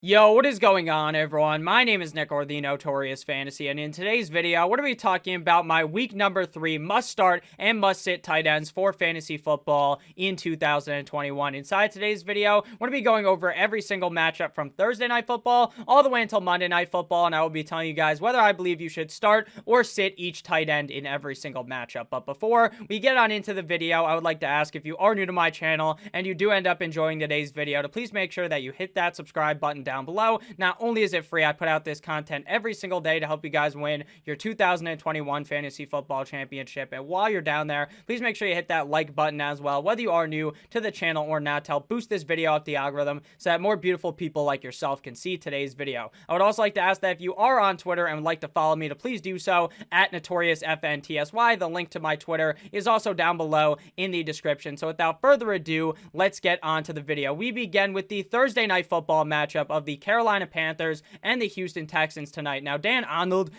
Yo, what is going on, everyone? My name is Nick, or the Notorious Fantasy, and in today's video, we're going to be talking about my week number 3 must-start and must-sit tight ends for fantasy football in 2021. Inside today's video, we're going to be going over every single matchup from Thursday Night Football all the way until Monday Night Football, and I will be telling you guys whether I believe you should start or sit each tight end in every single matchup. But before we get on into the video, I would like to ask, if you are new to my channel and you do end up enjoying today's video, to please make sure that you hit that subscribe button down below. Not only is it free, I put out this content every single day to help you guys win your 2021 Fantasy Football Championship. And while you're down there, please make sure you hit that like button as well, whether you are new to the channel or not, to help boost this video up the algorithm so that more beautiful people like yourself can see today's video. I would also like to ask that if you are on Twitter and would like to follow me, to please do so at NotoriousFNTSY. The link to my Twitter is also down below in the description. So without further ado, let's get on to the video. We begin with the Thursday Night Football matchup of the Carolina Panthers and the Houston Texans tonight. Now, Dan Arnold,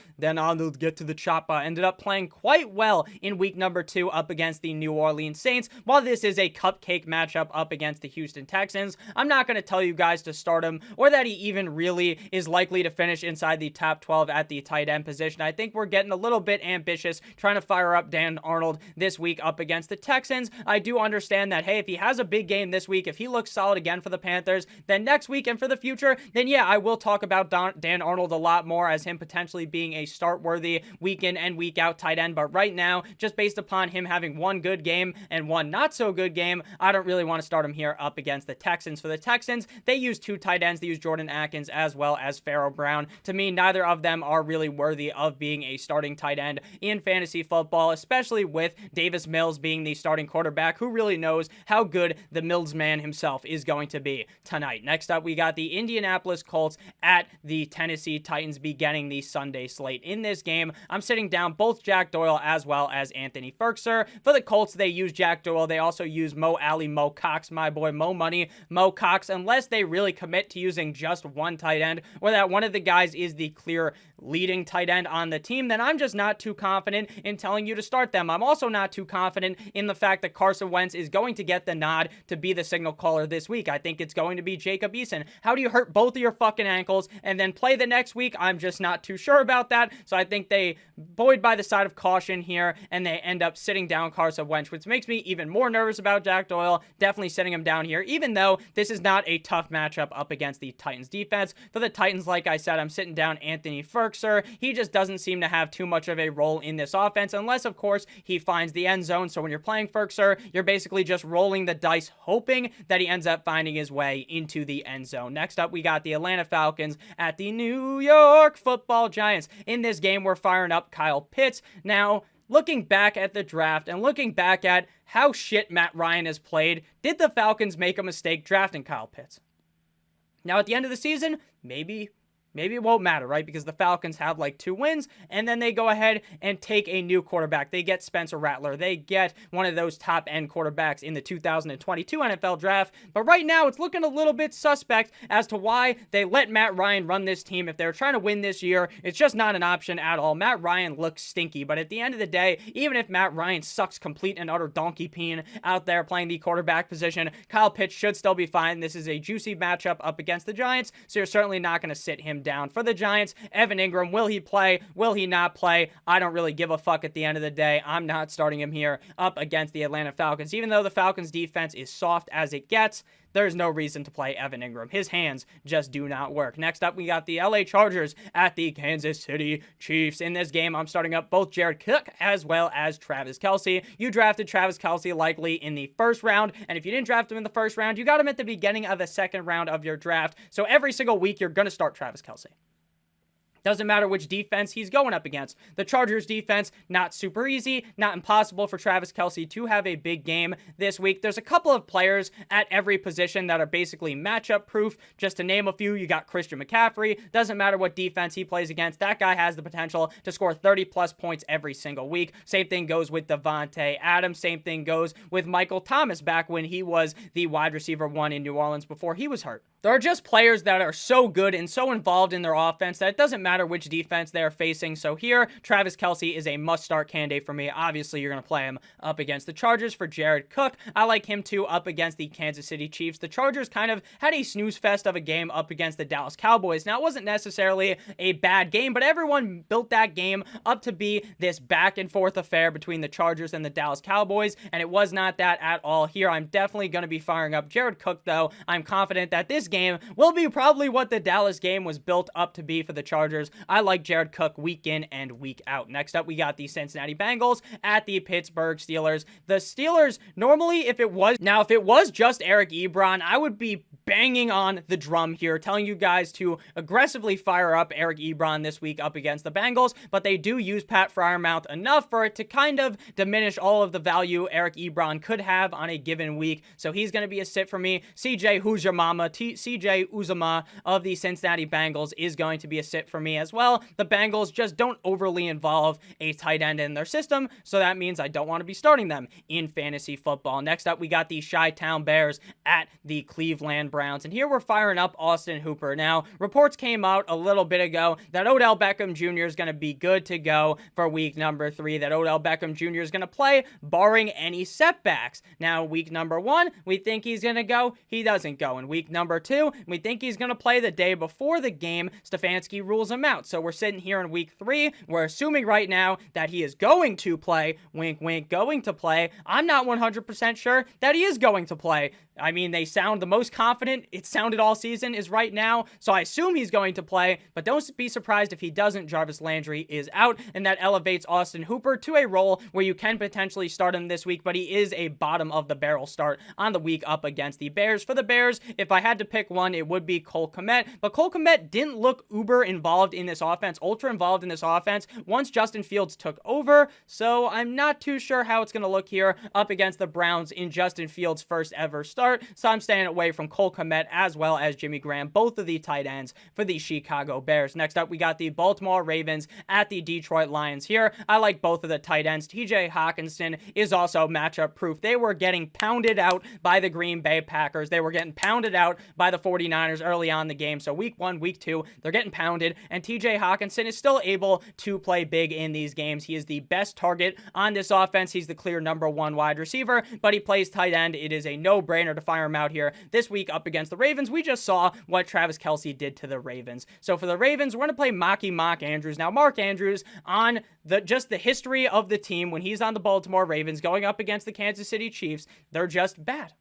get to the chopper, ended up playing quite well in week number 2 up against the New Orleans Saints. While this is a cupcake matchup up against the Houston Texans, I'm not going to tell you guys to start him or that he even really is likely to finish inside the top 12 at the tight end position. I think we're getting a little bit ambitious trying to fire up Dan Arnold this week up against the Texans. I do understand that, hey, if he has a big game this week, if he looks solid again for the Panthers, then next week and for the future, then yeah, I will talk about Dan Arnold a lot more as him potentially being a start-worthy week in and week out tight end. But right now, just based upon him having one good game and one not so good game, I don't really want to start him here up against the Texans. For the Texans, they use 2 tight ends. They use Jordan Atkins as well as Pharaoh Brown. To me, neither of them are really worthy of being a starting tight end in fantasy football, especially with Davis Mills being the starting quarterback. Who really knows how good the Mills man himself is going to be tonight? Next up, we got the Indianapolis Colts at the Tennessee Titans beginning the Sunday slate. In this game, I'm sitting down both Jack Doyle as well as Anthony Firkser. For the Colts, they use Jack Doyle. They also use Mo Alley, Mo Cox, my boy Mo Money, Mo Cox, unless they really commit to using just one tight end, or that one of the guys is the clear leading tight end on the team, then I'm just not too confident in telling you to start them. I'm also not too confident in the fact that Carson Wentz is going to get the nod to be the signal caller this week. I think it's going to be Jacob Eason. How do you hurt both of your fucking ankles and then play the next week? I'm just not too sure about that. So I think they buoyed by the side of caution here, and they end up sitting down Carson Wentz, which makes me even more nervous about Jack Doyle. Definitely sitting him down here, even though this is not a tough matchup up against the Titans defense. For the Titans, like I said, I'm sitting down Anthony Firkser. He just doesn't seem to have too much of a role in this offense, unless, of course, he finds the end zone. So when you're playing Firkser, you're basically just rolling the dice, hoping that he ends up finding his way into the end zone. Next up, we got the Atlanta Falcons at the New York Football Giants. In this game, we're firing up Kyle Pitts. Now, looking back at the draft and looking back at how shit Matt Ryan has played, did the Falcons make a mistake drafting Kyle Pitts? Now, at the end of the season, maybe it won't matter, right? Because the Falcons have like 2 wins, and then they go ahead and take a new quarterback. They get Spencer Rattler. They get one of those top-end quarterbacks in the 2022 NFL draft. But right now, it's looking a little bit suspect as to why they let Matt Ryan run this team. If they're trying to win this year, it's just not an option at all. Matt Ryan looks stinky, but at the end of the day, even if Matt Ryan sucks complete and utter donkey peen out there playing the quarterback position, Kyle Pitts should still be fine. This is a juicy matchup up against the Giants, so you're certainly not going to sit him down. For the Giants, Evan Ingram, will he play? Will he not play? I don't really give a fuck at the end of the day. I'm not starting him here up against the Atlanta Falcons. Even though the Falcons defense is soft as it gets, there's no reason to play Evan Ingram. His hands just do not work. Next up, we got the LA Chargers at the Kansas City Chiefs. In this game, I'm starting up both Jared Cook as well as Travis Kelce. You drafted Travis Kelce likely in the first round, and if you didn't draft him in the first round, you got him at the beginning of the second round of your draft. So every single week, you're going to start Travis Kelce. Doesn't matter which defense he's going up against. The Chargers defense, not super easy, not impossible for Travis Kelce to have a big game this week. There's a couple of players at every position that are basically matchup proof. Just to name a few, you got Christian McCaffrey. Doesn't matter what defense he plays against. That guy has the potential to score 30 plus points every single week. Same thing goes with Devontae Adams. Same thing goes with Michael Thomas back when he was the wide receiver 1 in New Orleans before he was hurt. There are just players that are so good and so involved in their offense that it doesn't matter matter which defense they're facing. So here, Travis Kelce is a must-start candidate for me. Obviously, you're going to play him up against the Chargers. For Jared Cook, I like him too up against the Kansas City Chiefs. The Chargers kind of had a snooze fest of a game up against the Dallas Cowboys. Now, it wasn't necessarily a bad game, but everyone built that game up to be this back and forth affair between the Chargers and the Dallas Cowboys, and it was not that at all here. I'm definitely going to be firing up Jared Cook, though. I'm confident that this game will be probably what the Dallas game was built up to be for the Chargers. I like Jared Cook week in and week out. Next up, we got the Cincinnati Bengals at the Pittsburgh Steelers. The Steelers, normally, if it was just Eric Ebron, I would be banging on the drum here, telling you guys to aggressively fire up Eric Ebron this week up against the Bengals, but they do use Pat Freiermuth enough for it to kind of diminish all of the value Eric Ebron could have on a given week, so he's going to be a sit for me. CJ Uzomah of the Cincinnati Bengals is going to be a sit for me as well. The Bengals just don't overly involve a tight end in their system, so that means I don't want to be starting them in fantasy football. Next up, we got the Chi-Town Bears at the Cleveland Browns, and here we're firing up Austin Hooper. Now, reports came out a little bit ago that Odell Beckham Jr. is going to be good to go for week number 3, that Odell Beckham Jr. is going to play barring any setbacks. Now, week number 1, we think he's going to go. He doesn't go. In week number 2, we think he's going to play the day before the game. Stefanski rules him out. So we're sitting here in week 3. We're assuming right now that he is going to play. Wink, wink, going to play. I'm not 100% sure that he is going to play. I mean, they sound the most confident it sounded all season is right now, so I assume he's going to play, but don't be surprised if he doesn't. Jarvis Landry is out, and that elevates Austin Hooper to a role where you can potentially start him this week, but he is a bottom-of-the-barrel start on the week up against the Bears. For the Bears, if I had to pick one, it would be Cole Kmet, but Cole Kmet didn't look uber involved in this offense, ultra involved in this offense once Justin Fields took over, so I'm not too sure how it's going to look here up against the Browns in Justin Fields' first ever start. So I'm staying away from Cole Kmet as well as Jimmy Graham, both of the tight ends for the Chicago Bears. Next up, we got the Baltimore Ravens at the Detroit Lions here. I like both of the tight ends. TJ Hawkinson is also matchup proof. They were getting pounded out by the Green Bay Packers. They were getting pounded out by the 49ers early on in the game. So week 1, week 2, they're getting pounded, and TJ Hawkinson is still able to play big in these games. He is the best target on this offense. He's the clear number 1 wide receiver, but he plays tight end. It is a no-brainer to fire him out here this week up against the Ravens. We just saw what Travis Kelce did to the Ravens. So for the Ravens, we're going to play Mark Andrews. Now, Mark Andrews, on just the history of the team, when he's on the Baltimore Ravens going up against the Kansas City Chiefs, they're just bad.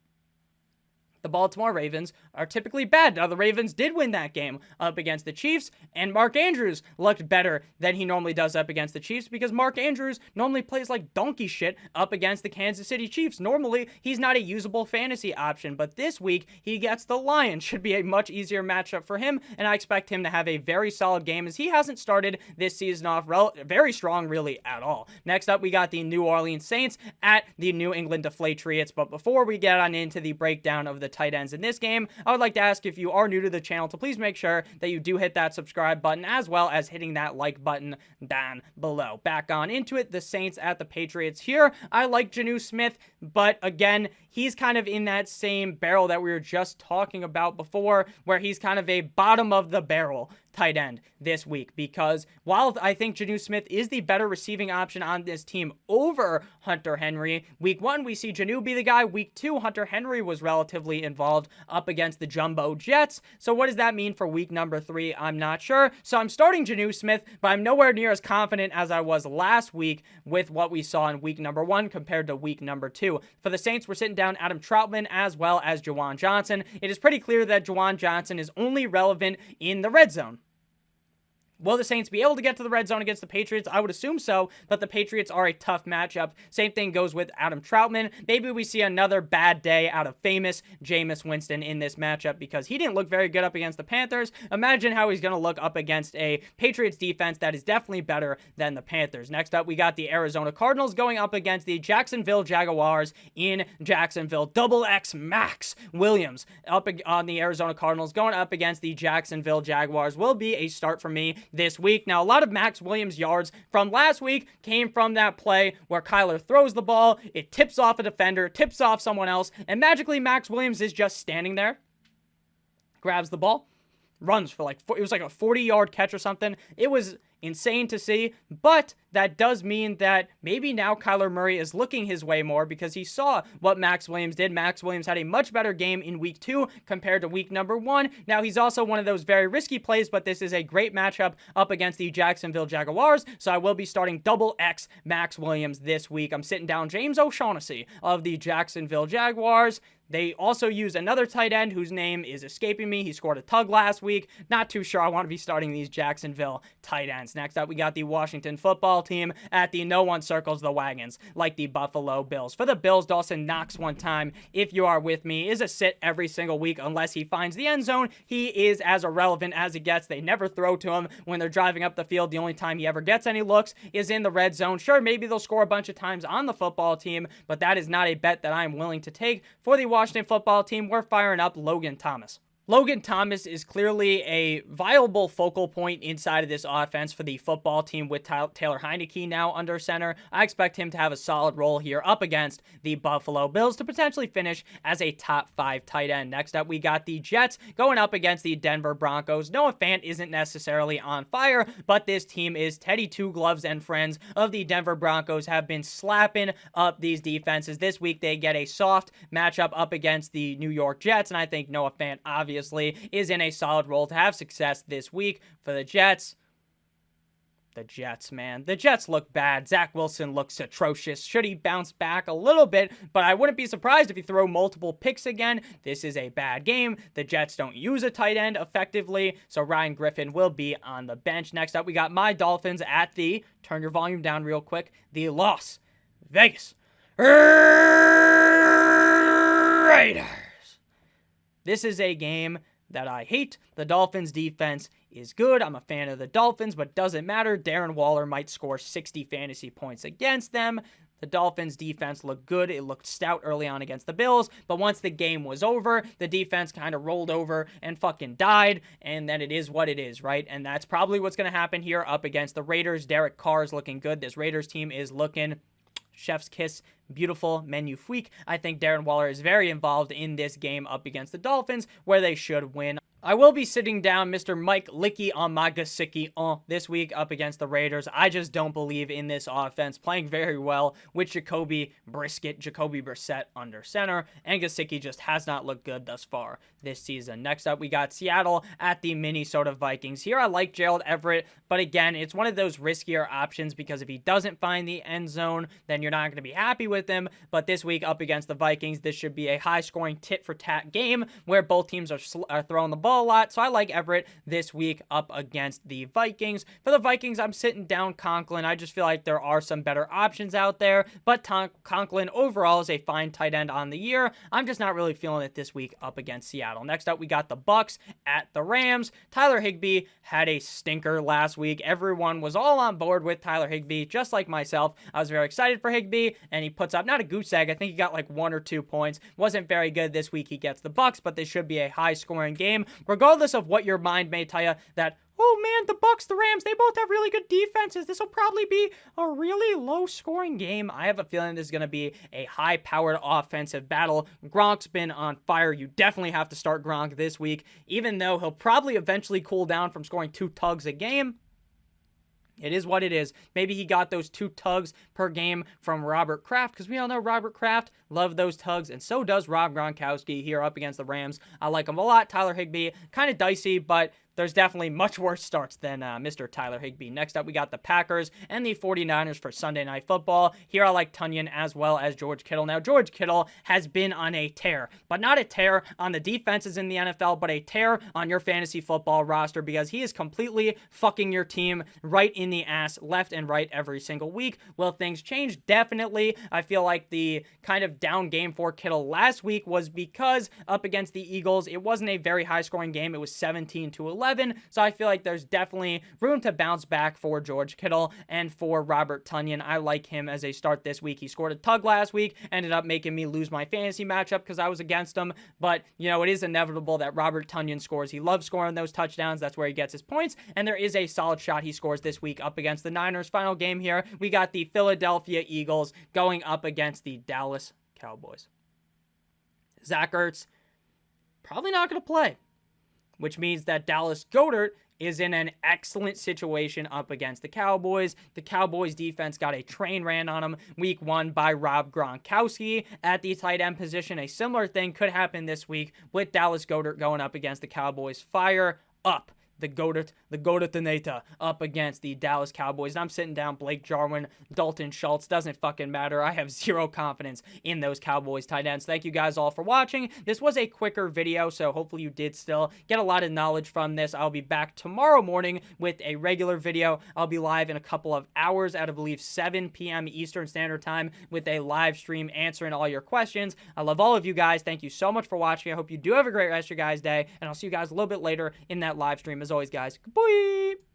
The Baltimore Ravens are typically bad. Now, the Ravens did win that game up against the Chiefs, and Mark Andrews looked better than he normally does up against the Chiefs because Mark Andrews normally plays like donkey shit up against the Kansas City Chiefs. Normally, he's not a usable fantasy option, but this week, he gets the Lions. Should be a much easier matchup for him, and I expect him to have a very solid game as he hasn't started this season off very strong really at all. Next up, we got the New Orleans Saints at the New England Deflatriots, but before we get on into the breakdown of the tight ends in this game, I would like to ask if you are new to the channel to please make sure that you do hit that subscribe button as well as hitting that like button down below. Back on into it, the Saints at the Patriots here. I like Jonnu Smith, but again, he's kind of in that same barrel that we were just talking about before, where he's kind of a bottom of the barrel tight end this week, because while I think Jonnu Smith is the better receiving option on this team over Hunter Henry, week 1 we see Jonnu be the guy. Week 2, Hunter Henry was relatively involved up against the Jumbo Jets. So what does that mean for week number 3? I'm not sure. So I'm starting Jonnu Smith, but I'm nowhere near as confident as I was last week with what we saw in week number 1 compared to week number 2. For the Saints, we're sitting down Adam Troutman as well as Juwan Johnson. It is pretty clear that Juwan Johnson is only relevant in the red zone. Will the Saints be able to get to the red zone against the Patriots? I would assume so, but the Patriots are a tough matchup. Same thing goes with Adam Troutman. Maybe we see another bad day out of famous Jameis Winston in this matchup because he didn't look very good up against the Panthers. Imagine how he's going to look up against a Patriots defense that is definitely better than the Panthers. Next up, we got the Arizona Cardinals going up against the Jacksonville Jaguars in Jacksonville. Double X Max Williams up on the Arizona Cardinals going up against the Jacksonville Jaguars will be a start for me this week. Now, a lot of Max Williams yards from last week came from that play where Kyler throws the ball, it tips off a defender, tips off someone else, and magically Max Williams is just standing there, grabs the ball, runs for like, it was like a 40-yard catch or something. It was insane to see, but that does mean that maybe now Kyler Murray is looking his way more because he saw what Max Williams did. Max Williams had a much better game in week 2 compared to week number 1. Now, he's also one of those very risky plays, but this is a great matchup up against the Jacksonville Jaguars, so I will be starting double X Max Williams this week. I'm sitting down James O'Shaughnessy of the Jacksonville Jaguars. They also use another tight end whose name is escaping me. He scored a tug last week. Not too sure I want to be starting these Jacksonville tight ends. Next up, we got the Washington football team at the no one circles the wagons like the Buffalo Bills. For the Bills, Dawson Knox one time, if you are with me, is a sit every single week unless he finds the end zone. He is as irrelevant as it gets. They never throw to him when they're driving up the field. The only time he ever gets any looks is in the red zone. Sure, maybe they'll score a bunch of times on the football team, but that is not a bet that I'm willing to take. For the Washington football team, we're firing up Logan Thomas. Logan Thomas is clearly a viable focal point inside of this offense for the football team with Taylor Heinicke now under center. I expect him to have a solid role here up against the Buffalo Bills to potentially finish as a top 5 tight end. Next up, we got the Jets going up against the Denver Broncos. Noah Fant isn't necessarily on fire, but this team is Teddy Two Gloves and friends of the Denver Broncos have been slapping up these defenses. This week, they get a soft matchup up against the New York Jets, and I think Noah Fant obviously is in a solid role to have success this week for the Jets. The Jets, man. The Jets look bad. Zach Wilson looks atrocious. Should he bounce back a little bit? But I wouldn't be surprised if he throw multiple picks again. This is a bad game. The Jets don't use a tight end effectively, so Ryan Griffin will be on the bench. Next up, we got my Dolphins at the, turn your volume down real quick, the Las Vegas Raiders. This is a game that I hate. The Dolphins defense is good. I'm a fan of the Dolphins, but doesn't matter. Darren Waller might score 60 fantasy points against them. The Dolphins defense looked good. It looked stout early on against the Bills, but once the game was over, the defense kind of rolled over and fucking died, and then it is what it is, right? And that's probably what's going to happen here up against the Raiders. Derek Carr is looking good. This Raiders team is looking chef's kiss, beautiful, menu freak. I think Darren Waller is very involved in this game up against the Dolphins, where they should win. I will be sitting down Mr. Mike Licky on my Gasicki this week up against the Raiders. I just don't believe in this offense playing very well with Jacoby Brissett under center, and Gasicki just has not looked good thus far this season. Next up, we got Seattle at the Minnesota Vikings. Here, I like Gerald Everett, but again, it's one of those riskier options because if he doesn't find the end zone, then you're not going to be happy with him. But this week up against the Vikings, this should be a high-scoring tit-for-tat game where both teams are throwing the ball a lot, so I like Everett this week up against the Vikings. For the Vikings, I'm sitting down Conklin. I just feel like there are some better options out there, but Conklin overall is a fine tight end on the year. I'm just not really feeling it this week up against Seattle. Next up, we got the Bucks at the Rams. Tyler Higbee had a stinker last week. Everyone was all on board with Tyler Higbee, just like myself. I was very excited for Higbee, and he puts up not a goose egg. I think he got like 1 or 2 points. Wasn't very good this week. He gets the Bucks, but this should be a high-scoring game. Regardless of what your mind may tell you that, oh man, the Bucks, the Rams, they both have really good defenses. This will probably be a really low-scoring game. I have a feeling this is going to be a high-powered offensive battle. Gronk's been on fire. You definitely have to start Gronk this week, even though he'll probably eventually cool down from scoring 2 tugs a game. It is what it is. Maybe he got those 2 tugs per game from Robert Kraft, because we all know Robert Kraft loved those tugs, and so does Rob Gronkowski here up against the Rams. I like him a lot. Tyler Higbee, kind of dicey, but there's definitely much worse starts than Mr. Tyler Higbee. Next up, we got the Packers and the 49ers for Sunday Night Football. Here, I like Tunyon as well as George Kittle. Now, George Kittle has been on a tear, but not a tear on the defenses in the NFL, but a tear on your fantasy football roster because he is completely fucking your team right in the ass, left and right every single week. Will things change? Definitely. I feel like the kind of down game for Kittle last week was because up against the Eagles, it wasn't a very high-scoring game. It was 17-11. So I feel like there's definitely room to bounce back for George Kittle and for Robert Tunyon. I like him as a start this week. He scored a tug last week, ended up making me lose my fantasy matchup because I was against him. But, you know, it is inevitable that Robert Tunyon scores. He loves scoring those touchdowns. That's where he gets his points. And there is a solid shot he scores this week up against the Niners. Final game here, we got the Philadelphia Eagles going up against the Dallas Cowboys. Zach Ertz, probably not going to play. which means that Dallas Goedert is in an excellent situation up against the Cowboys. The Cowboys defense got a train ran on them week 1 by Rob Gronkowski at the tight end position. A similar thing could happen this week with Dallas Goedert going up against the Cowboys. Fire up the Goedertinator up against the Dallas Cowboys. I'm sitting down Blake Jarwin, Dalton Schultz. Doesn't fucking matter. I have zero confidence in those Cowboys tight ends. Thank you guys all for watching. This was a quicker video, so hopefully you did still get a lot of knowledge from this. I'll be back tomorrow morning with a regular video. I'll be live in a couple of hours at, I believe, 7 p.m. Eastern Standard Time with a live stream answering all your questions. I love all of you guys. Thank you so much for watching. I hope you do have a great rest of your guys' day, and I'll see you guys a little bit later in that live stream. As always, guys, goodbye.